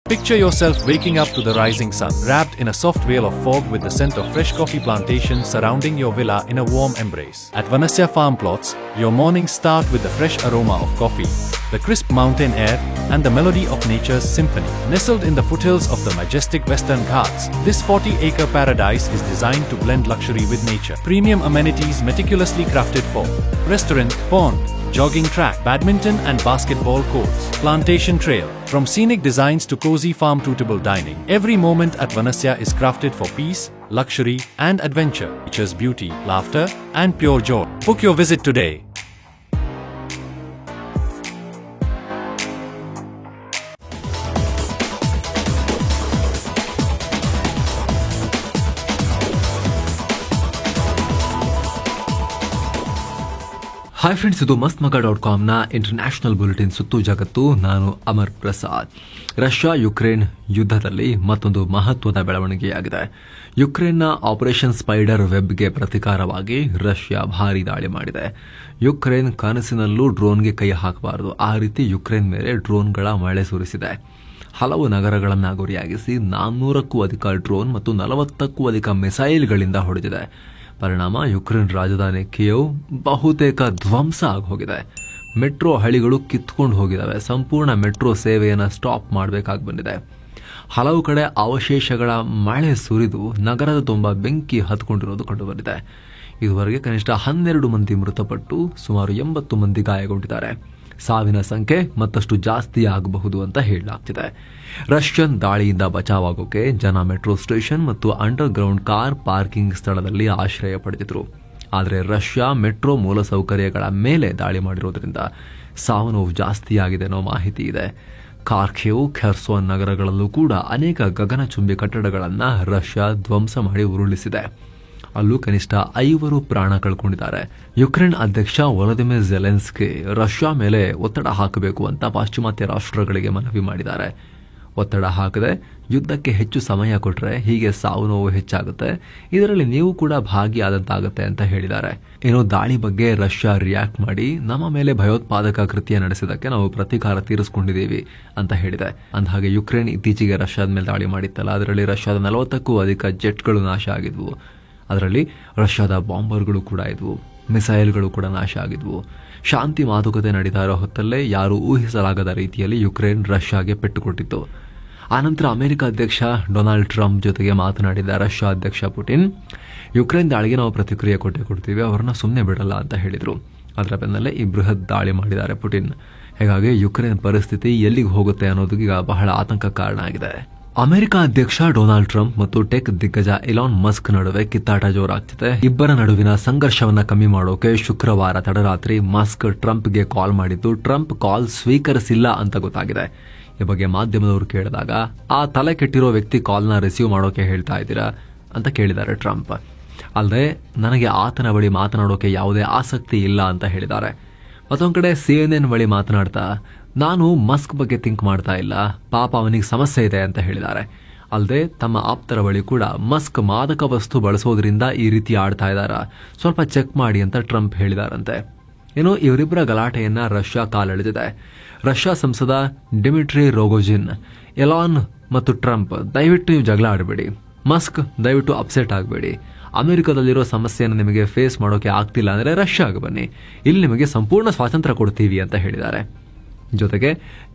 Picture yourself waking up to the rising sun, wrapped in a soft veil of fog with the scent of fresh coffee plantations surrounding your villa in a warm embrace. At Vanasya Farm Plots, your mornings start with the fresh aroma of coffee, the crisp mountain air, and the melody of nature's symphony. Nestled in the foothills of the majestic Western Ghats, this 40-acre paradise is designed to blend luxury with nature. Premium amenities meticulously crafted for restaurant, pond, jogging track, badminton and basketball courts, plantation trail. From scenic designs to cozy farm-to-table dining, every moment at Vanasya is crafted for peace, luxury and adventure. Nature's beauty, laughter and pure joy. Book your visit today. Hi friends, ಇದು mastmaga.com international bulletin ಸುತ್ತು ಜಗತ್ತು. ನಾನು Amar Prasad. Russia Ukraine ಯುದ್ಧದಲ್ಲಿ ಮತ್ತೊಂದು ಮಹತ್ವದ ಬೆಳವಣಿಗೆಯಾಗಿದೆ. ಯುಕ್ರೇನ್ನ operation spider ವೆಬ್ಗೆ ಪ್ರತಿಕಾರವಾಗಿ Russia ಭಾರೀ ದಾಳಿ ಮಾಡಿದೆ. ಯುಕ್ರೇನ್ ಕನಸಿನಲ್ಲೂ ಡ್ರೋನ್ಗೆ ಕೈ ಹಾಕಬಾರದು, ಆ ರೀತಿ ಯುಕ್ರೇನ್ ಮೇಲೆ ಡ್ರೋನ್ಗಳ ಮಳೆ ಸುರಿಸಿದೆ. ಹಲವು ನಗರಗಳನ್ನು ಗುರಿಯಾಗಿಸಿ 400ಕ್ಕೂ ಅಧಿಕ ಡ್ರೋನ್ ಮತ್ತು 40ಕ್ಕೂ ಅಧಿಕ ಮಿಸೈಲ್ಗಳಿಂದ ಹೊಡೆದಿದೆ. ಪರಿಣಾಮ ಯುಕ್ರೇನ್ ರಾಜಧಾನಿ ಕಿಯೇವ್ ಬಹುತೇಕ ಧ್ವಂಸ ಆಗೋಗಿದೆ. ಮೆಟ್ರೋ ಹಳಿಗಳು ಕಿತ್ಕೊಂಡು ಹೋಗಿದ್ದಾವೆ. ಸಂಪೂರ್ಣ ಮೆಟ್ರೋ ಸೇವೆಯನ್ನು ಸ್ಟಾಪ್ ಮಾಡಬೇಕಾಗಿ ಬಂದಿದೆ. ಹಲವು ಕಡೆ ಅವಶೇಷಗಳ ಮಳೆ ಸುರಿದು ನಗರದ ತುಂಬ ಬೆಂಕಿ ಹತ್ಕೊಂಡಿರೋದು ಕಂಡುಬಂದಿದೆ. ಇದುವರೆಗೆ ಕನಿಷ್ಠ 12 ಮಂದಿ ಮೃತಪಟ್ಟು ಸುಮಾರು 80 ಮಂದಿ ಗಾಯಗೊಂಡಿದ್ದಾರೆ. ಸಾವಿನ ಸಂಖ್ಯೆ ಮತ್ತಷ್ಟು ಜಾಸ್ತಿ ಆಗಬಹುದು ಅಂತ ಹೇಳಲಾಗ್ತಿದೆ. ರಷ್ಯನ್ ದಾಳಿಯಿಂದ ಬಚಾವಾಗೋಕೆ ಜನ ಮೆಟ್ರೋ ಸ್ಟೇಷನ್ ಮತ್ತು ಅಂಡರ್ ಗ್ರೌಂಡ್ ಕಾರ್ ಪಾರ್ಕಿಂಗ್ ಸ್ಥಳದಲ್ಲಿ ಆಶ್ರಯ ಪಡೆದಿದ್ರು. ಆದರೆ ರಷ್ಯಾ ಮೆಟ್ರೋ ಮೂಲಸೌಕರ್ಯಗಳ ಮೇಲೆ ದಾಳಿ ಮಾಡಿರೋದ್ರಿಂದ ಸಾವು ನೋವು ಜಾಸ್ತಿಯಾಗಿದೆ ಅನ್ನೋ ಮಾಹಿತಿ ಇದೆ. ಕಾರ್ಖೇವ್, ಖೆರ್ಸೋನ್ ನಗರಗಳಲ್ಲೂ ಕೂಡ ಅನೇಕ ಗಗನಚುಂಬಿ ಕಟ್ಟಡಗಳನ್ನು ರಷ್ಯಾ ಧ್ವಂಸ ಮಾಡಿ ಉರುಳಿಸಿದೆ. ಅಲ್ಲೂ ಕನಿಷ್ಠ 5 ಪ್ರಾಣ ಕಳ್ಕೊಂಡಿದ್ದಾರೆ. ಯುಕ್ರೇನ್ ಅಧ್ಯಕ್ಷ ವೊಲೊದಿಮಿರ್ ಝೆಲೆನ್ಸ್ಕಿ ರಷ್ಯಾ ಮೇಲೆ ಒತ್ತಡ ಹಾಕಬೇಕು ಅಂತ ಪಾಶ್ಚಿಮಾತ್ಯ ರಾಷ್ಟ್ರಗಳಿಗೆ ಮನವಿ ಮಾಡಿದ್ದಾರೆ. ಒತ್ತಡ ಹಾಕದೆ ಯುದ್ಧಕ್ಕೆ ಹೆಚ್ಚು ಸಮಯ ಕೊಟ್ಟರೆ ಹೀಗೆ ಸಾವು ನೋವು ಹೆಚ್ಚಾಗುತ್ತೆ, ಇದರಲ್ಲಿ ನೀವು ಕೂಡ ಭಾಗಿಯಾದಂತಾಗುತ್ತೆ ಅಂತ ಹೇಳಿದ್ದಾರೆ. ಏನೋ ದಾಳಿ ಬಗ್ಗೆ ರಷ್ಯಾ ರಿಯಾಕ್ಟ್ ಮಾಡಿ ನಮ್ಮ ಮೇಲೆ ಭಯೋತ್ಪಾದಕ ಕೃತ್ಯ ನಡೆಸಿದಕ್ಕೆ ನಾವು ಪ್ರತೀಕಾರ ತೀರಿಸಿಕೊಂಡಿದ್ದೀವಿ ಅಂತ ಹೇಳಿದೆ. ಅಂದಹಾಗೆ ಯುಕ್ರೇನ್ ಇತ್ತೀಚೆಗೆ ರಷ್ಯಾದ ಮೇಲೆ ದಾಳಿ ಮಾಡಿತ್ತಲ್ಲ, ಅದರಲ್ಲಿ ರಷ್ಯಾದ 40ಕ್ಕೂ ಅಧಿಕ ಜೆಟ್ಗಳು ನಾಶ ಆಗಿದ್ವು. ಅದರಲ್ಲಿ ರಷ್ಯಾದ ಬಾಂಬರ್ಗಳು ಕೂಡ ಇದ್ವು, ಮಿಸೈಲ್ಗಳು ಕೂಡ ನಾಶ ಆಗಿದ್ವು. ಶಾಂತಿ ಮಾತುಕತೆ ನಡೀತಾ ಇರೋ ಹೊತ್ತಲ್ಲೇ ಯಾರೂ ಊಹಿಸಲಾಗದ ರೀತಿಯಲ್ಲಿ ಯುಕ್ರೇನ್ ರಷ್ಯಾಗೆ ಪೆಟ್ಟು ಕೊಟ್ಟಿತ್ತು. ಆನಂತರ ಅಮೆರಿಕ ಅಧ್ಯಕ್ಷ ಡೊನಾಲ್ಡ್ ಟ್ರಂಪ್ ಜೊತೆಗೆ ಮಾತನಾಡಿದ ರಷ್ಯಾ ಅಧ್ಯಕ್ಷ ಪುಟಿನ್, ಯುಕ್ರೇನ್ ದಾಳಿಗೆ ನಾವು ಪ್ರತಿಕ್ರಿಯೆ ಕೊಡ್ತೀವಿ, ಅವರನ್ನ ಸುಮ್ಮನೆ ಬಿಡಲ್ಲ ಅಂತ ಹೇಳಿದರು. ಅದರ ಬೆನ್ನಲ್ಲೇ ಈ ಬೃಹತ್ ದಾಳಿ ಮಾಡಿದ್ದಾರೆ ಪುಟಿನ್. ಹೀಗಾಗಿ ಯುಕ್ರೇನ್ ಪರಿಸ್ಥಿತಿ ಎಲ್ಲಿಗೆ ಹೋಗುತ್ತೆ ಅನ್ನೋದು ಈಗ ಬಹಳ ಆತಂಕ ಕಾರಣ ಆಗಿದೆ. ಅಮೆರಿಕ ಅಧ್ಯಕ್ಷ ಡೊನಾಲ್ಡ್ ಟ್ರಂಪ್ ಮತ್ತು ಟೆಕ್ ದಿಗ್ಗಜ ಇಲಾನ್ ಮಸ್ಕ್ ನಡುವೆ ಕಿತ್ತಾಟ ಜೋರಾಗ್ತಿದೆ. ಇಬ್ಬರ ನಡುವಿನ ಸಂಘರ್ಷವನ್ನ ಕಮ್ಮಿ ಮಾಡೋಕೆ ಶುಕ್ರವಾರ ತಡರಾತ್ರಿ ಮಸ್ಕ್ ಟ್ರಂಪ್ಗೆ ಕಾಲ್ ಮಾಡಿದ್ದು, ಟ್ರಂಪ್ ಕಾಲ್ ಸ್ವೀಕರಿಸಿಲ್ಲ ಅಂತ ಗೊತ್ತಾಗಿದೆ. ಈ ಬಗ್ಗೆ ಮಾಧ್ಯಮದವರು ಕೇಳಿದಾಗ, ಆ ತಲೆ ಕೆಟ್ಟಿರೋ ವ್ಯಕ್ತಿ ಕಾಲ್ನ ರಿಸೀವ್ ಮಾಡೋಕೆ ಹೇಳ್ತಾ ಇದ್ದೀರಾ ಅಂತ ಕೇಳಿದ್ದಾರೆ ಟ್ರಂಪ್. ಅಲ್ಲದೆ ನನಗೆ ಆತನ ಬಳಿ ಮಾತನಾಡೋಕೆ ಯಾವುದೇ ಆಸಕ್ತಿ ಇಲ್ಲ ಅಂತ ಹೇಳಿದ್ದಾರೆ. ಮತ್ತೊಂದು ಕಡೆ CNN ಬಳಿ ಮಾತನಾಡ್ತಾ, ನಾನು ಮಸ್ಕ್ ಬಗ್ಗೆ ಥಿಂಕ್ ಮಾಡ್ತಾ ಇಲ್ಲ, ಪಾಪ ಅವನಿಗೆ ಸಮಸ್ಯೆ ಇದೆ ಅಂತ ಹೇಳಿದ್ದಾರೆ. ಅಲ್ಲದೆ ತಮ್ಮ ಆಪ್ತರ ಬಳಿ ಕೂಡ ಮಸ್ಕ್ ಮಾದಕ ವಸ್ತು ಬಳಸೋದ್ರಿಂದ ಈ ರೀತಿ ಆಡ್ತಾ ಇದ್ದಾರಾ, ಸ್ವಲ್ಪ ಚೆಕ್ ಮಾಡಿ ಅಂತ ಟ್ರಂಪ್ ಹೇಳಿದಾರಂತೆ. ಏನೋ ಇವರಿಬ್ಬರ ಗಲಾಟೆಯನ್ನ ರಷ್ಯಾ ಕಾಲೆಳೆದಿದೆ. ರಷ್ಯಾ ಸಂಸದ ಡಿಮಿಟ್ರಿ ರೋಗೋಜಿನ್, ಎಲಾನ್ ಮತ್ತು ಟ್ರಂಪ್, ದಯವಿಟ್ಟು ನೀವು ಜಗಳ ಆಡಬೇಡಿ, ಮಸ್ಕ್ ದಯವಿಟ್ಟು ಅಪ್ಸೆಟ್ ಆಗಬೇಡಿ, ಅಮೆರಿಕದಲ್ಲಿರೋ ಸಮಸ್ಯೆಯನ್ನು ನಿಮಗೆ ಫೇಸ್ ಮಾಡೋಕೆ ಆಗ್ತಿಲ್ಲ ಅಂದರೆ ರಷ್ಯಾಗೆ ಬನ್ನಿ, ಇಲ್ಲಿ ನಿಮಗೆ ಸಂಪೂರ್ಣ ಸ್ವಾತಂತ್ರ್ಯ ಕೊಡ್ತೀವಿ ಅಂತ ಹೇಳಿದ್ದಾರೆ. ಜೊತೆಗೆ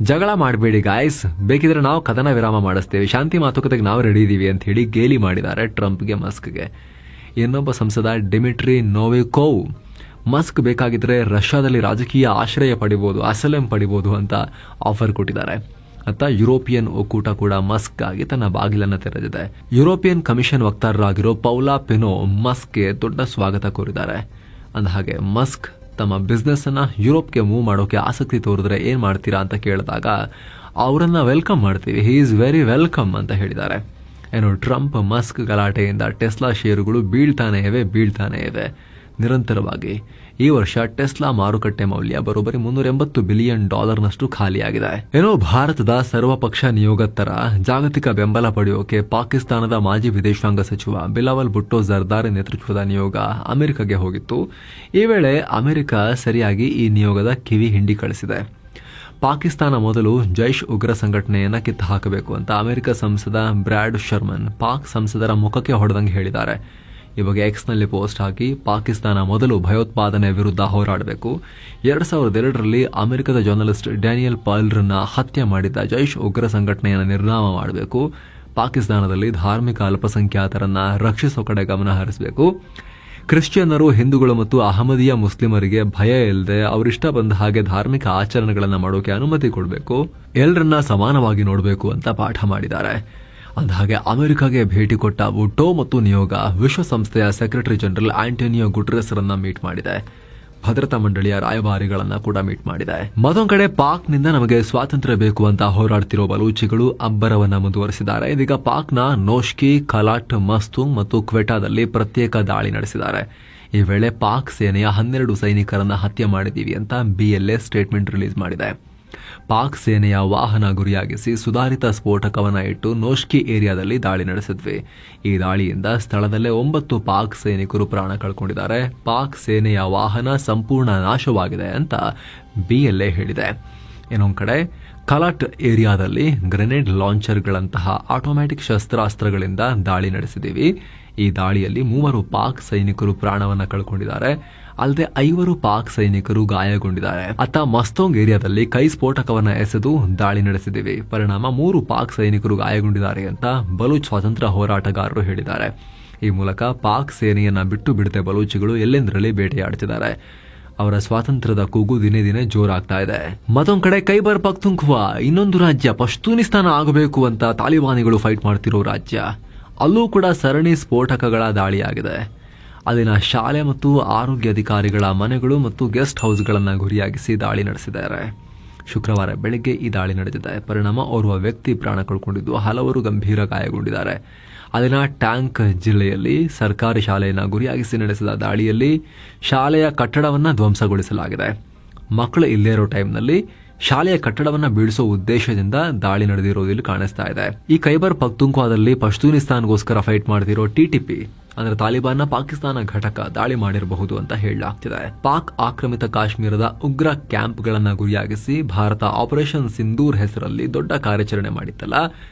ಜಗಳ ಮಾಡಬೇಡಿ ಗಾಯ್ಸ್, ಬೇಕಿದ್ರೆ ನಾವು ಕದನ ವಿರಾಮ ಮಾಡಿಸ್ತೇವೆ, ಶಾಂತಿ ಮಾತುಕತೆಗೆ ನಾವು ರೆಡಿ ಇದೀವಿ ಅಂತ ಹೇಳಿ ಗೇಲಿ ಮಾಡಿದ್ದಾರೆ ಟ್ರಂಪ್ಗೆ ಮಸ್ಕ್ಗೆ. ಇನ್ನೊಬ್ಬ ಸಂಸದ ಡಿಮಿಟ್ರಿ ನೋವಿಕೋವ್, ಮಸ್ಕ್ ಬೇಕಾಗಿದ್ರೆ ರಷ್ಯಾದಲ್ಲಿ ರಾಜಕೀಯ ಆಶ್ರಯ ಪಡಿಬಹುದು, ಅಸಲಂ ಪಡಿಬಹುದು ಅಂತ ಆಫರ್ ಕೊಟ್ಟಿದ್ದಾರೆ. ಅಂತ ಯುರೋಪಿಯನ್ ಒಕ್ಕೂಟ ಕೂಡ ಮಸ್ಕ್ ಆಗಿ ತನ್ನ ಬಾಗಿಲನ್ನು ತೆರೆದಿದೆ. ಯುರೋಪಿಯನ್ ಕಮಿಷನ್ ವಕ್ತಾರರಾಗಿರೋ ಪೌಲಾ ಪೆನೋ ಮಸ್ಕ್ಗೆ ದೊಡ್ಡ ಸ್ವಾಗತ ಕೋರಿದ್ದಾರೆ. ಅಂದಹಾಗೆ ಮಸ್ಕ್ ತಮ್ಮ ಬಿಸ್ನೆಸ್ ಅನ್ನ ಯುರೋಪ್ಗೆ ಮೂವ್ ಮಾಡೋಕೆ ಆಸಕ್ತಿ ತೋರಿದ್ರೆ ಏನ್ ಮಾಡ್ತೀರಾ ಅಂತ ಕೇಳಿದಾಗ, ಅವರನ್ನ ವೆಲ್ಕಮ್ ಮಾಡ್ತೀವಿ, ಹಿ ಈಸ್ ವೆರಿ ವೆಲ್ಕಮ್ ಅಂತ ಹೇಳಿದ್ದಾರೆ. ಏನು ಟ್ರಂಪ್ ಮಸ್ಕ್ ಗಲಾಟೆಯಿಂದ ಟೆಸ್ಲಾ ಷೇರುಗಳು ಬೀಳ್ತಾನೆ ಇವೆ ನಿರಂತರವಾಗಿ. ಈ ವರ್ಷ ಟೆಸ್ಲಾ ಮಾರುಕಟ್ಟೆ ಮೌಲ್ಯ ಬರೋಬ್ಬರಿ $380 ಬಿಲಿಯನ್ ಖಾಲಿಯಾಗಿದೆ. ಏನೋ ಭಾರತದ ಸರ್ವಪಕ್ಷ ನಿಯೋಗತ್ತರ ಜಾಗತಿಕ ಬೆಂಬಲ ಪಡೆಯೋಕೆ ಪಾಕಿಸ್ತಾನದ ಮಾಜಿ ವಿದೇಶಾಂಗ ಸಚಿವ ಬಿಲಾವಲ್ ಭುಟ್ಟೋ ಜರ್ದಾರಿ ನೇತೃತ್ವದ ನಿಯೋಗ ಅಮೆರಿಕಗೆ ಹೋಗಿತ್ತು. ಈ ವೇಳೆ ಅಮೆರಿಕ ಸರಿಯಾಗಿ ಈ ನಿಯೋಗದ ಕಿವಿ ಹಿಂಡಿ ಕಳಿಸಿದೆ. ಪಾಕಿಸ್ತಾನ ಮೊದಲು ಜೈಷ್ ಉಗ್ರ ಸಂಘಟನೆಯನ್ನ ಕಿತ್ತು ಹಾಕಬೇಕು ಅಂತ ಅಮೆರಿಕ ಸಂಸದ ಬ್ರಾಡ್ ಶರ್ಮನ್ ಪಾಕ್ ಸಂಸದರ ಮುಖಕ್ಕೆ ಹೊಡೆದಂಗೆ ಹೇಳಿದ್ದಾರೆ. ಈ ಬಗ್ಗೆ ಎಕ್ಸ್ನಲ್ಲಿ ಪೋಸ್ಟ್ ಹಾಕಿ ಪಾಕಿಸ್ತಾನ ಮೊದಲು ಭಯೋತ್ಪಾದನೆ ವಿರುದ್ಧ ಹೋರಾಡಬೇಕು, 2002ರಲ್ಲಿ ಅಮೆರಿಕದ ಜರ್ನಲಿಸ್ಟ್ ಡ್ಯಾನಿಯಲ್ ಪರ್ಲ್ರನ್ನ ಹತ್ಯೆ ಮಾಡಿದ್ದ ಜೈಷ್ ಉಗ್ರ ಸಂಘಟನೆಯನ್ನು ನಿರ್ನಾಮ ಮಾಡಬೇಕು, ಪಾಕಿಸ್ತಾನದಲ್ಲಿ ಧಾರ್ಮಿಕ ಅಲ್ಪಸಂಖ್ಯಾತರನ್ನ ರಕ್ಷಿಸೋ ಕಡೆ ಗಮನ ಹರಿಸಬೇಕು, ಕ್ರಿಶ್ಚಿಯನ್ನರು, ಹಿಂದೂಗಳು ಮತ್ತು ಅಹಮದಿಯಾ ಮುಸ್ಲಿಮರಿಗೆ ಭಯ ಇಲ್ಲದೆ ಅವರಿಷ್ಟ ಬಂದ ಹಾಗೆ ಧಾರ್ಮಿಕ ಆಚರಣೆಗಳನ್ನು ಮಾಡೋಕೆ ಅನುಮತಿ ಕೊಡಬೇಕು, ಎಲ್ಲರನ್ನ ಸಮಾನವಾಗಿ ನೋಡಬೇಕು ಅಂತ ಪಾಠ ಮಾಡಿದ್ದಾರೆ. ಅಂದಹಾಗೆ ಅಮೆರಿಕಾಗೆ ಭೇಟಿ ಕೊಟ್ಟ ವುಟೋ ಮತ್ತು ನಿಯೋಗ ವಿಶ್ವಸಂಸ್ಥೆಯ ಸೆಕ್ರೆಟರಿ ಜನರಲ್ ಆಂಟೋನಿಯೋ ಗುಟೆರಸ್ ರನ್ನ ಮೀಟ್ ಮಾಡಿದೆ. ಭದ್ರತಾ ಮಂಡಳಿಯ ರಾಯಭಾರಿಗಳನ್ನ ಕೂಡ ಮೀಟ್ ಮಾಡಿದೆ. ಮತ್ತೊಂದು ಕಡೆ ಪಾಕ್ನಿಂದ ನಮಗೆ ಸ್ವಾತಂತ್ರ್ಯ ಬೇಕು ಅಂತ ಹೋರಾಡ್ತಿರೋ ಬಲೂಚಿಗಳು ಅಬ್ಬರವನ್ನ ಮುಂದುವರೆಸಿದ್ದಾರೆ. ಇದೀಗ ಪಾಕ್ನ ನೋಶ್ಕಿ, ಕಲಾಟ್, ಮಸ್ತೂಂಗ್ ಮತ್ತು ಕ್ವೆಟಾದಲ್ಲಿ ಪ್ರತ್ಯೇಕ ದಾಳಿ ನಡೆಸಿದ್ದಾರೆ. ಈ ವೇಳೆ ಪಾಕ್ ಸೇನೆಯ 12 ಸೈನಿಕರನ್ನ ಹತ್ಯೆ ಮಾಡಿದೀವಿ ಅಂತ BLA ಸ್ಟೇಟ್ಮೆಂಟ್ ರಿಲೀಸ್ ಮಾಡಿದೆ. ಪಾಕ್ ಸೇನೆಯ ವಾಹನ ಗುರಿಯಾಗಿಸಿ ಸುಧಾರಿತ ಸ್ಫೋಟಕವನ್ನ ಇಟ್ಟು ನೋಶ್ಕಿ ಏರಿಯಾದಲ್ಲಿ ದಾಳಿ ನಡೆಸಿದ್ವಿ. ಈ ದಾಳಿಯಿಂದ ಸ್ಥಳದಲ್ಲೇ 9 ಪಾಕ್ ಸೈನಿಕರು ಪ್ರಾಣ ಕಳ್ಕೊಂಡಿದ್ದಾರೆ. ಪಾಕ್ ಸೇನೆಯ ವಾಹನ ಸಂಪೂರ್ಣ ನಾಶವಾಗಿದೆ ಅಂತ BLA ಹೇಳಿದೆ. ಇನ್ನೊಂದು ಕಡೆ ಕಲಾಟ್ ಏರಿಯಾದಲ್ಲಿ ಗ್ರೆನೇಡ್ ಲಾಂಚರ್ಗಳಂತಹ ಆಟೋಮ್ಯಾಟಿಕ್ ಶಸ್ತ್ರಾಸ್ತ್ರಗಳಿಂದ ದಾಳಿ ನಡೆಸಿದ್ದೀವಿ. ಈ ದಾಳಿಯಲ್ಲಿ 3 ಪಾಕ್ ಸೈನಿಕರು ಪ್ರಾಣವನ್ನ ಕಳ್ಕೊಂಡಿದ್ದಾರೆ. ಅಲ್ಲದೆ 5 ಪಾಕ್ ಸೈನಿಕರು ಗಾಯಗೊಂಡಿದ್ದಾರೆ. ಅತ್ತ ಮಸ್ತೋಂಗ್ ಏರಿಯಾದಲ್ಲಿ ಕೈ ಸ್ಫೋಟಕವನ್ನ ಎಸೆದು ದಾಳಿ ನಡೆಸಿದ್ದೀವಿ. ಪರಿಣಾಮ 3 ಪಾಕ್ ಸೈನಿಕರು ಗಾಯಗೊಂಡಿದ್ದಾರೆ ಅಂತ ಬಲೂಚ್ ಸ್ವಾತಂತ್ರ್ಯ ಹೋರಾಟಗಾರರು ಹೇಳಿದ್ದಾರೆ. ಈ ಮೂಲಕ ಪಾಕ್ ಸೇನೆಯನ್ನ ಬಿಟ್ಟು ಬಿಡದೆ ಬಲೂಚಿಗಳು ಎಲ್ಲೆಂದರಲ್ಲಿ ಬೇಟೆಯಾಡುತ್ತಿದ್ದಾರೆ. ಅವರ ಸ್ವಾತಂತ್ರ್ಯದ ಕೂಗು ದಿನೇ ದಿನೇ ಜೋರಾಗ್ತಾ ಇದೆ. ಮತ್ತೊಂದು ಕಡೆ ಖೈಬರ್ ಪಖ್ತೂನ್ಖ್ವಾ ಇನ್ನೊಂದು ರಾಜ್ಯ ಪಶ್ತೂನಿಸ್ತಾನ ಆಗಬೇಕು ಅಂತ ತಾಲಿಬಾನಿಗಳು ಫೈಟ್ ಮಾಡ್ತಿರೋ ರಾಜ್ಯ. ಅಲ್ಲೂ ಕೂಡ ಸರಣಿ ಸ್ಫೋಟಕಗಳ ದಾಳಿಯಾಗಿದೆ. ಅಲ್ಲಿನ ಶಾಲೆ ಮತ್ತು ಆರೋಗ್ಯ ಅಧಿಕಾರಿಗಳ ಮನೆಗಳು ಮತ್ತು ಗೆಸ್ಟ್ ಹೌಸ್ಗಳನ್ನು ಗುರಿಯಾಗಿಸಿ ದಾಳಿ ನಡೆಸಿದ್ದಾರೆ. ಶುಕ್ರವಾರ ಬೆಳಗ್ಗೆ ಈ ದಾಳಿ ನಡೆದಿದೆ. ಪರಿಣಾಮ ಓರ್ವ ವ್ಯಕ್ತಿ ಪ್ರಾಣ ಕಳ್ಕೊಂಡಿದ್ದು ಹಲವರು ಗಂಭೀರ ಗಾಯಗೊಂಡಿದ್ದಾರೆ. ಅಲ್ಲಿನ ಟ್ಯಾಂಕ್ ಜಿಲ್ಲೆಯಲ್ಲಿ ಸರ್ಕಾರಿ ಶಾಲೆಯನ್ನು ಗುರಿಯಾಗಿಸಿ ನಡೆಸಿದ ದಾಳಿಯಲ್ಲಿ ಶಾಲೆಯ ಕಟ್ಟಡವನ್ನು ಧ್ವಂಸಗೊಳಿಸಲಾಗಿದೆ. ಮಕ್ಕಳು ಇಲ್ಲೇ ಇರೋ ಟೈಮ್ನಲ್ಲಿ ಶಾಲೆಯ ಕಟ್ಟಡವನ್ನ ಬೀಳಿಸೋ ಉದ್ದೇಶದಿಂದ ದಾಳಿ ನಡೆದಿರೋದು ಇಲ್ಲಿ ಕಾಣಿಸ್ತಾ ಇದೆ. ಈ ಖೈಬರ್ ಪಖ್ತೂನ್ಖ್ವಾದಲ್ಲಿ ಪಶ್ತೂನಿಸ್ತಾನ್ಗೋಸ್ಕರ ಫೈಟ್ ಮಾಡ್ತಿರೋ TTP ಅಂದ್ರೆ ತಾಲಿಬಾನ್ನ ಪಾಕಿಸ್ತಾನ ಘಟಕ ದಾಳಿ ಮಾಡಿರಬಹುದು ಅಂತ ಹೇಳಲಾಗ್ತಿದೆ. ಪಾಕ್ ಆಕ್ರಮಿತ ಕಾಶ್ಮೀರದ ಉಗ್ರ ಕ್ಯಾಂಪ್ಗಳನ್ನ ಗುರಿಯಾಗಿಸಿ ಭಾರತ ಆಪರೇಷನ್ ಸಿಂಧೂರ್ ಹೆಸರಲ್ಲಿ ದೊಡ್ಡ ಕಾರ್ಯಾಚರಣೆ ಮಾಡಿತ್ತಲ್ಲ.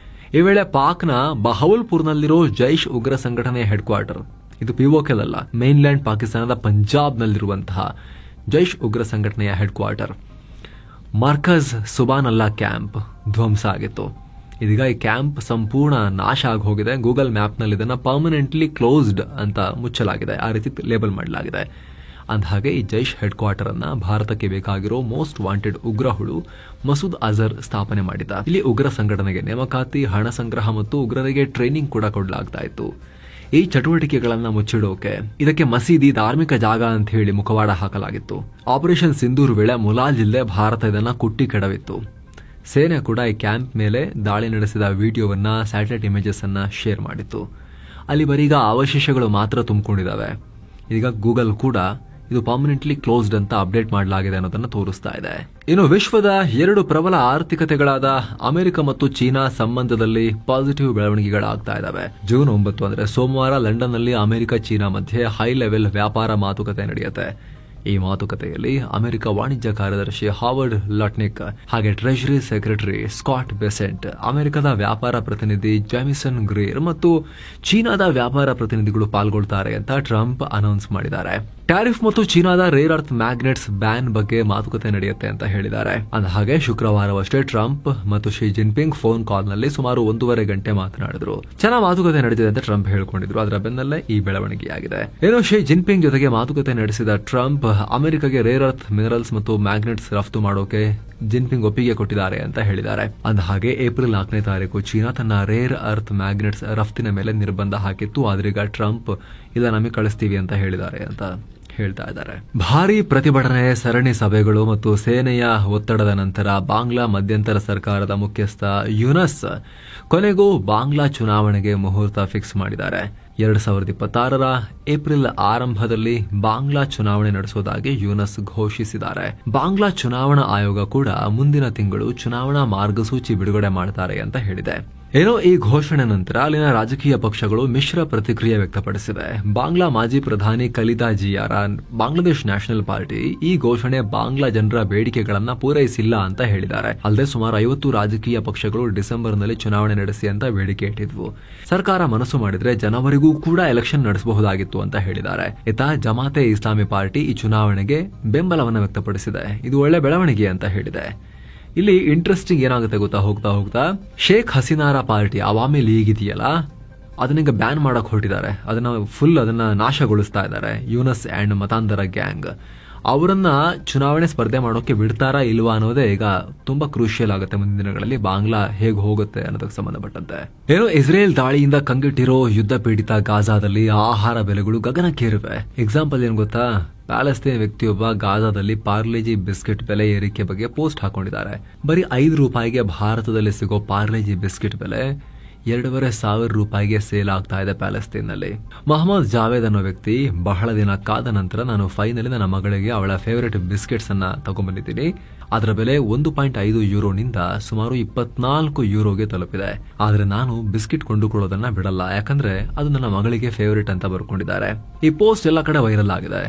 ಈ ವೇಳೆ ಪಾಕ್ನ ಬಹವಲ್ಪುರ್ನಲ್ಲಿರೋ ಜೈಷ್ ಉಗ್ರ ಸಂಘಟನೆಯ ಹೆಡ್ ಕ್ವಾರ್ಟರ್, ಇದು POK ಅಲ್ಲ, ಮೇನ್ಲ್ಯಾಂಡ್ ಪಾಕಿಸ್ತಾನದ ಪಂಜಾಬ್ನಲ್ಲಿರುವಂತಹ ಜೈಷ್ ಉಗ್ರ ಸಂಘಟನೆಯ ಹೆಡ್ ಕ್ವಾರ್ಟರ್ ಮರ್ಕಜ್ ಸುಬಾನಲ್ಲಾ ಕ್ಯಾಂಪ್ ಧ್ವಂಸ ಆಗಿತ್ತು. ಇದೀಗ ಈ ಕ್ಯಾಂಪ್ ಸಂಪೂರ್ಣ ನಾಶ ಆಗಿ ಹೋಗಿದೆ. ಗೂಗಲ್ ಮ್ಯಾಪ್ನಲ್ಲಿ ಇದನ್ನ ಪರ್ಮನೆಂಟ್ಲಿ ಕ್ಲೋಸ್ಡ್ ಅಂತ ಮುಚ್ಚಲಾಗಿದೆ, ಆ ರೀತಿ ಲೇಬಲ್ ಮಾಡಲಾಗಿದೆ. ಅಂದಹಾಗೆ ಈ ಜೈಷ್ ಹೆಡ್ ಕ್ವಾರ್ಟರ್ ಅನ್ನ ಭಾರತಕ್ಕೆ ಬೇಕಾಗಿರೋ ಮೋಸ್ಟ್ ವಾಂಟೆಡ್ ಉಗ್ರ ಹುಳು ಮಸೂದ್ ಅಜರ್ ಸ್ಥಾಪನೆ ಮಾಡಿದ್ದ. ಇಲ್ಲಿ ಉಗ್ರ ಸಂಘಟನೆಗೆ ನೇಮಕಾತಿ, ಹಣ ಸಂಗ್ರಹ ಮತ್ತು ಉಗ್ರರಿಗೆ ಟ್ರೈನಿಂಗ್ ಕೂಡ ಕೊಡಲಾಗ್ತಾ ಇತ್ತು. ಈ ಚಟುವಟಿಕೆಗಳನ್ನ ಮುಚ್ಚಿಡೋಕೆ ಇದಕ್ಕೆ ಮಸೀದಿ, ಧಾರ್ಮಿಕ ಜಾಗ ಅಂತ ಹೇಳಿ ಮುಖವಾಡ ಹಾಕಲಾಗಿತ್ತು. ಆಪರೇಷನ್ ಸಿಂಧೂರ್ ವೇಳೆ ಮುಲಾಲ್ ಜಿಲ್ಲೆ ಭಾರತ ಇದನ್ನ ಕುಟ್ಟಿ ಕೆಡವಿತ್ತು. ಸೇನೆ ಕೂಡ ಈ ಕ್ಯಾಂಪ್ ಮೇಲೆ ದಾಳಿ ನಡೆಸಿದ ವಿಡಿಯೋವನ್ನ, ಸ್ಯಾಟಲೈಟ್ ಇಮೇಜಸ್ ಅನ್ನ ಶೇರ್ ಮಾಡಿತ್ತು. ಅಲ್ಲಿ ಬರೀಗ ಅವಶೇಷಗಳು ಮಾತ್ರ ತುಂಬಿಕೊಂಡಿದ್ದಾವೆ. ಈಗ ಗೂಗಲ್ ಕೂಡ ಇದು ಪರ್ಮನೆಂಟ್ಲಿ ಕ್ಲೋಸ್ಡ್ ಅಂತ ಅಪ್ಡೇಟ್ ಮಾಡಲಾಗಿದೆ ಅನ್ನೋದನ್ನ ತೋರಿಸ್ತಾ ಇದೆ. ಇನ್ನು ವಿಶ್ವದ 2 ಪ್ರಬಲ ಆರ್ಥಿಕತೆಗಳಾದ ಅಮೆರಿಕ ಮತ್ತು ಚೀನಾ ಸಂಬಂಧದಲ್ಲಿ ಪಾಸಿಟಿವ್ ಬೆಳವಣಿಗೆಗಳಾಗ್ತಾ ಇದ್ದಾವೆ. ಜೂನ್ 9 ಅಂದ್ರೆ ಸೋಮವಾರ ಲಂಡನ್ನಲ್ಲಿ ಅಮೆರಿಕ ಚೀನಾ ಮಧ್ಯೆ ಹೈ ಲೆವೆಲ್ ವ್ಯಾಪಾರ ಮಾತುಕತೆ ನಡೆಯುತ್ತೆ. ಈ ಮಾತುಕತೆಯಲ್ಲಿ ಅಮೆರಿಕ ವಾಣಿಜ್ಯ ಕಾರ್ಯದರ್ಶಿ ಹಾವರ್ಡ್ ಲಟ್ನಿಕ್ ಹಾಗೆ ಟ್ರೆಷರಿ ಸೆಕ್ರೆಟರಿ ಸ್ಕಾಟ್ ಬೆಸೆಂಟ್, ಅಮೆರಿಕದ ವ್ಯಾಪಾರ ಪ್ರತಿನಿಧಿ ಜೆಮಿಸನ್ ಗ್ರೀರ್ ಮತ್ತು ಚೀನಾದ ವ್ಯಾಪಾರ ಪ್ರತಿನಿಧಿಗಳು ಪಾಲ್ಗೊಳ್ತಾರೆ ಅಂತ ಟ್ರಂಪ್ ಅನೌನ್ಸ್ ಮಾಡಿದ್ದಾರೆ. ಟ್ಯಾರಿಫ್ ಮತ್ತು ಚೀನಾದ ರೇರ್ ಅರ್ತ್ ಮ್ಯಾಗ್ನೆಟ್ಸ್ ಬ್ಯಾನ್ ಬಗ್ಗೆ ಮಾತುಕತೆ ನಡೆಯುತ್ತೆ ಅಂತ ಹೇಳಿದ್ದಾರೆ. ಅಂದಹಾಗೆ ಶುಕ್ರವಾರವಷ್ಟೇ ಟ್ರಂಪ್ ಮತ್ತು ಶಿ ಜಿನ್ಪಿಂಗ್ ಫೋನ್ ಕಾಲ್ ನಲ್ಲಿ ಸುಮಾರು 1.5 ಗಂಟೆ ಮಾತನಾಡಿದ್ರು. ಚೆನ್ನಾಗಿ ಮಾತುಕತೆ ನಡೆದಿದೆ ಅಂತ ಟ್ರಂಪ್ ಹೇಳ್ಕೊಂಡಿದ್ರು. ಅದರ ಬೆನ್ನಲ್ಲೇ ಈ ಬೆಳವಣಿಗೆಯಾಗಿದೆ. ಏನೋ ಶಿ ಜಿನ್ಪಿಂಗ್ ಜೊತೆಗೆ ಮಾತುಕತೆ ನಡೆಸಿದ ಟ್ರಂಪ್ ಅಮೆರಿಕಗೆ ರೇರ್ ಅರ್ತ್ ಮಿನರಲ್ಸ್ ಮತ್ತು ಮ್ಯಾಗ್ನೆಟ್ಸ್ ರಫ್ತು ಮಾಡೋಕೆ ಜಿನ್ಪಿಂಗ್ ಒಪ್ಪಿಗೆ ಕೊಟ್ಟಿದ್ದಾರೆ ಅಂತ ಹೇಳಿದ್ದಾರೆ. ಅಂದಹಾಗೆ ಏಪ್ರಿಲ್ 4ನೇ ತಾರೀಕು ಚೀನಾ ತನ್ನ ರೇರ್ ಅರ್ತ್ ಮ್ಯಾಗ್ನೆಟ್ಸ್ ರಫ್ತಿನ ಮೇಲೆ ನಿರ್ಬಂಧ ಹಾಕಿತ್ತು. ಆದ್ರೀಗ ಟ್ರಂಪ್ ಇಲ್ಲ ನಮಗೆ ಕಳಿಸ್ತೀವಿ ಅಂತ ಹೇಳಿದ್ದಾರೆ ಅಂತ ಹೇಳ್ತಾ ಇದ್ದಾರೆ. ಭಾರೀ ಪ್ರತಿಭಟನೆ, ಸರಣಿ ಸಭೆಗಳು ಮತ್ತು ಸೇನೆಯ ಒತ್ತಡದ ನಂತರ ಬಾಂಗ್ಲಾ ಮಧ್ಯಂತರ ಸರ್ಕಾರದ ಮುಖ್ಯಸ್ಥ ಯೂನಸ್ ಕೊನೆಗೂ ಬಾಂಗ್ಲಾ ಚುನಾವಣೆಗೆ ಮುಹೂರ್ತ ಫಿಕ್ಸ್ ಮಾಡಿದ್ದಾರೆ. 2026ರ ಏಪ್ರಿಲ್ ಆರಂಭದಲ್ಲಿ ಬಾಂಗ್ಲಾ ಚುನಾವಣೆ ನಡೆಸೋದಾಗಿ ಯೂನಸ್ ಘೋಷಿಸಿದ್ದಾರೆ. ಬಾಂಗ್ಲಾ ಚುನಾವಣಾ ಆಯೋಗ ಕೂಡ ಮುಂದಿನ ತಿಂಗಳು ಚುನಾವಣಾ ಮಾರ್ಗಸೂಚಿ ಬಿಡುಗಡೆ ಮಾಡ್ತಾರೆ ಅಂತ ಹೇಳಿದೆ. ಏನೋ ಈ ಘೋಷಣೆ ನಂತರ ಅಲ್ಲಿನ ರಾಜಕೀಯ ಪಕ್ಷಗಳು ಮಿಶ್ರ ಪ್ರತಿಕ್ರಿಯೆ ವ್ಯಕ್ತಪಡಿಸಿವೆ. ಬಾಂಗ್ಲಾ ಮಾಜಿ ಪ್ರಧಾನಿ ಖಲೀದಾ ಜಿಯಾರ ಬಾಂಗ್ಲಾದೇಶ್ ನ್ಯಾಷನಲ್ ಪಾರ್ಟಿ ಈ ಘೋಷಣೆ ಬಾಂಗ್ಲಾ ಜನರ ಬೇಡಿಕೆಗಳನ್ನ ಪೂರೈಸಿಲ್ಲ ಅಂತ ಹೇಳಿದ್ದಾರೆ. ಅಲ್ಲದೆ ಸುಮಾರು 50 ರಾಜಕೀಯ ಪಕ್ಷಗಳು ಡಿಸೆಂಬರ್ನಲ್ಲಿ ಚುನಾವಣೆ ನಡೆಸಿ ಅಂತ ಬೇಡಿಕೆ ಇಟ್ಟಿದ್ವು. ಸರ್ಕಾರ ಮನಸ್ಸು ಮಾಡಿದ್ರೆ ಜನವರಿಗೂ ಕೂಡ ಎಲೆಕ್ಷನ್ ನಡೆಸಬಹುದಾಗಿತ್ತು ಅಂತ ಹೇಳಿದ್ದಾರೆ. ಇತ್ತ ಜಮಾತೆ ಇಸ್ಲಾಮಿ ಪಾರ್ಟಿ ಈ ಚುನಾವಣೆಗೆ ಬೆಂಬಲವನ್ನು ವ್ಯಕ್ತಪಡಿಸಿದೆ. ಇದು ಒಳ್ಳೆ ಬೆಳವಣಿಗೆ ಅಂತ ಹೇಳಿದೆ. ಇಲ್ಲಿ ಇಂಟ್ರೆಸ್ಟಿಂಗ್ ಏನಾಗುತ್ತೆ ಗೊತ್ತಾ, ಹೋಗ್ತಾ ಹೋಗ್ತಾ ಶೇಖ್ ಹಸೀನಾರ ಪಾರ್ಟಿ ಅವಾಮಿ ಲೀಗ್ ಇದೆಯಲ್ಲ, ಅದನ್ನೀಗ ಬ್ಯಾನ್ ಮಾಡಕ್ ಹೊರಟಿದ್ದಾರೆ. ಅದನ್ನ ನಾಶಗೊಳಿಸ್ತಾ ಇದ್ದಾರೆ. ಯೂನಸ್ ಅಂಡ್ ಮತಾಂಧರ ಗ್ಯಾಂಗ್ ಅವರನ್ನ ಚುನಾವಣೆ ಸ್ಪರ್ಧೆ ಮಾಡೋಕೆ ಬಿಡ್ತಾರಾ ಇಲ್ವಾ ಅನ್ನೋದೇ ಈಗ ತುಂಬಾ ಕ್ರೂಷಿಯಲ್ ಆಗುತ್ತೆ ಮುಂದಿನ ದಿನಗಳಲ್ಲಿ. ಬಾಂಗ್ಲಾ ಹೇಗೆ ಹೋಗುತ್ತೆ ಅನ್ನೋದಕ್ಕೆ ಸಂಬಂಧಪಟ್ಟಂತೆ ಏನೋ ಇಸ್ರೇಲ್ ದಾಳಿಯಿಂದ ಕಂಗೆಟ್ಟಿರೋ ಯುದ್ಧ ಪೀಡಿತ ಗಾಜಾದಲ್ಲಿ ಆಹಾರ ಬೆಲೆಗಳು ಗಗನಕ್ಕೇರಿವೆ. ಎಕ್ಸಾಂಪಲ್ ಏನ್ ಗೊತ್ತಾ, ಪ್ಯಾಲೆಸ್ತೇನ್ ವ್ಯಕ್ತಿಯೊಬ್ಬ ಗಾಜಾದಲ್ಲಿ ಪಾರ್ಲೆಜಿ ಬಿಸ್ಕೆಟ್ ಬೆಲೆ ಏರಿಕೆ ಬಗ್ಗೆ ಪೋಸ್ಟ್ ಹಾಕೊಂಡಿದ್ದಾರೆ. ಬರೀ 5 ರೂಪಾಯಿಗೆ ಭಾರತದಲ್ಲಿ ಸಿಗೋ ಪಾರ್ಲೆಜಿ ಬಿಸ್ಕೆಟ್ ಬೆಲೆ 2,500 ರೂಪಾಯಿಗೆ ಸೇಲ್ ಆಗ್ತಾ ಇದೆ ಪ್ಯಾಲೆಸ್ತೇನ್ನಲ್ಲಿ. ಮೊಹಮ್ಮದ್ ಜಾವೇದ್ ಅನ್ನೋ ವ್ಯಕ್ತಿ ಬಹಳ ದಿನ ಕಾದ ನಂತರ ನಾನು ಫೈನಲಿ ನನ್ನ ಮಗಳಿಗೆ ಅವಳ ಫೇವರೇಟ್ ಬಿಸ್ಕೆಟ್ಸ್ ಅನ್ನ ತಗೊಂಡ್ಬಂದಿದ್ದೀನಿ. ಅದರ ಬೆಲೆ 1.5 ಯೂರೋನಿಂದ ಸುಮಾರು 24 ಯೂರೋಗೆ ತಲುಪಿದೆ. ಆದ್ರೆ ನಾನು ಬಿಸ್ಕೆಟ್ ಕೊಂಡುಕೊಳ್ಳೋದನ್ನ ಬಿಡಲ್ಲ, ಯಾಕಂದ್ರೆ ಅದು ನನ್ನ ಮಗಳಿಗೆ ಫೇವರೇಟ್ ಅಂತ ಬರ್ಕೊಂಡಿದ್ದಾರೆ. ಈ ಪೋಸ್ಟ್ ಎಲ್ಲ ಕಡೆ ವೈರಲ್ ಆಗಿದೆ.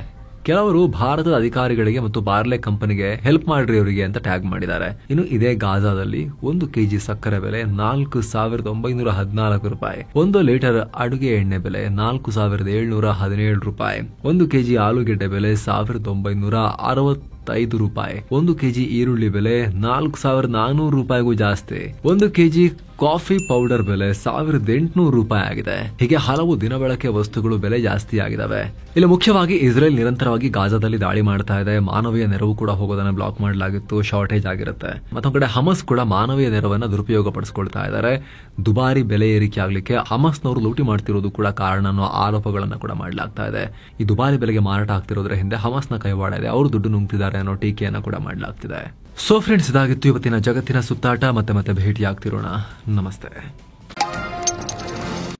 ಕೆಲವರು ಭಾರತದ ಅಧಿಕಾರಿಗಳಿಗೆ ಮತ್ತು ಬಾರ್ಲೆ ಕಂಪನಿಗೆ ಹೆಲ್ಪ್ ಮಾಡ್ರಿ ಅವರಿಗೆ ಅಂತ ಟ್ಯಾಗ್ ಮಾಡಿದ್ದಾರೆ. ಇನ್ನು ಇದೇ ಗಾಜಾದಲ್ಲಿ 1 ಕೆಜಿ ಸಕ್ಕರೆ ಬೆಲೆ 4,914 ರೂಪಾಯಿ, 1 ಲೀಟರ್ ಅಡುಗೆ ಎಣ್ಣೆ ಬೆಲೆ 4,717 ರೂಪಾಯಿ, 1 ಕೆಜಿ ಆಲೂಗೆಡ್ಡೆ ಬೆಲೆ 1,965 ರೂಪಾಯಿ, 1 ಕೆಜಿ ಈರುಳ್ಳಿ ಬೆಲೆ 4,400 ರೂಪಾಯಿಗೂ ಜಾಸ್ತಿ, 1 ಕೆಜಿ ಕಾಫಿ ಪೌಡರ್ ಬೆಲೆ 1,800 ರೂಪಾಯಿ ಆಗಿದೆ. ಹೀಗೆ ಹಲವು ದಿನಬಳಕೆ ವಸ್ತುಗಳು ಬೆಲೆ ಜಾಸ್ತಿ ಆಗಿದಾವೆ. ಇಲ್ಲಿ ಮುಖ್ಯವಾಗಿ ಇಸ್ರೇಲ್ ನಿರಂತರವಾಗಿ ಗಾಜಾದಲ್ಲಿ ದಾಳಿ ಮಾಡ್ತಾ ಇದೆ. ಮಾನವೀಯ ನೆರವು ಕೂಡ ಹೋಗೋದನ್ನ ಬ್ಲಾಕ್ ಮಾಡಲಾಗಿತ್ತು, ಶಾರ್ಟೇಜ್ ಆಗಿರುತ್ತೆ. ಮತ್ತೊಂದು ಕಡೆ ಹಮಸ್ ಕೂಡ ಮಾನವೀಯ ನೆರವನ್ನ ದುರುಪಯೋಗ ಪಡಿಸ್ಕೊಳ್ತಾ ಇದ್ದಾರೆ. ದುಬಾರಿ ಬೆಲೆ ಏರಿಕೆ ಆಗ್ಲಿಕ್ಕೆ ಹಮಸ್ನವರು ಲೂಟಿ ಮಾಡ್ತಿರೋದು ಕೂಡ ಕಾರಣ ಅನ್ನೋ ಆರೋಪಗಳನ್ನ ಕೂಡ ಮಾಡಲಾಗ್ತಾ ಇದೆ. ಈ ದುಬಾರಿ ಬೆಲೆಗೆ ಮಾರಾಟ ಆಗ್ತಿರೋದ್ರ ಹಿಂದೆ ಹಮಸ್ನ ಕೈವಾಡ ಇದೆ, ಅವರು ದುಡ್ಡು ನುಂಗ್ತಿದ್ದಾರೆ ಅನ್ನೋ ಟೀಕೆಯನ್ನ ಕೂಡ ಮಾಡಲಾಗ್ತಿದೆ. ಸೊ ಫ್ರೆಂಡ್ಸ್, ಇದಾಗಿತ್ತು ಇವತ್ತಿನ ಜಗತ್ತಿನ ಸುತ್ತಾಟ. ಮತ್ತೆ ಭೇಟಿ ಆಗ್ತಿರೋಣ. ನಮಸ್ತೆ.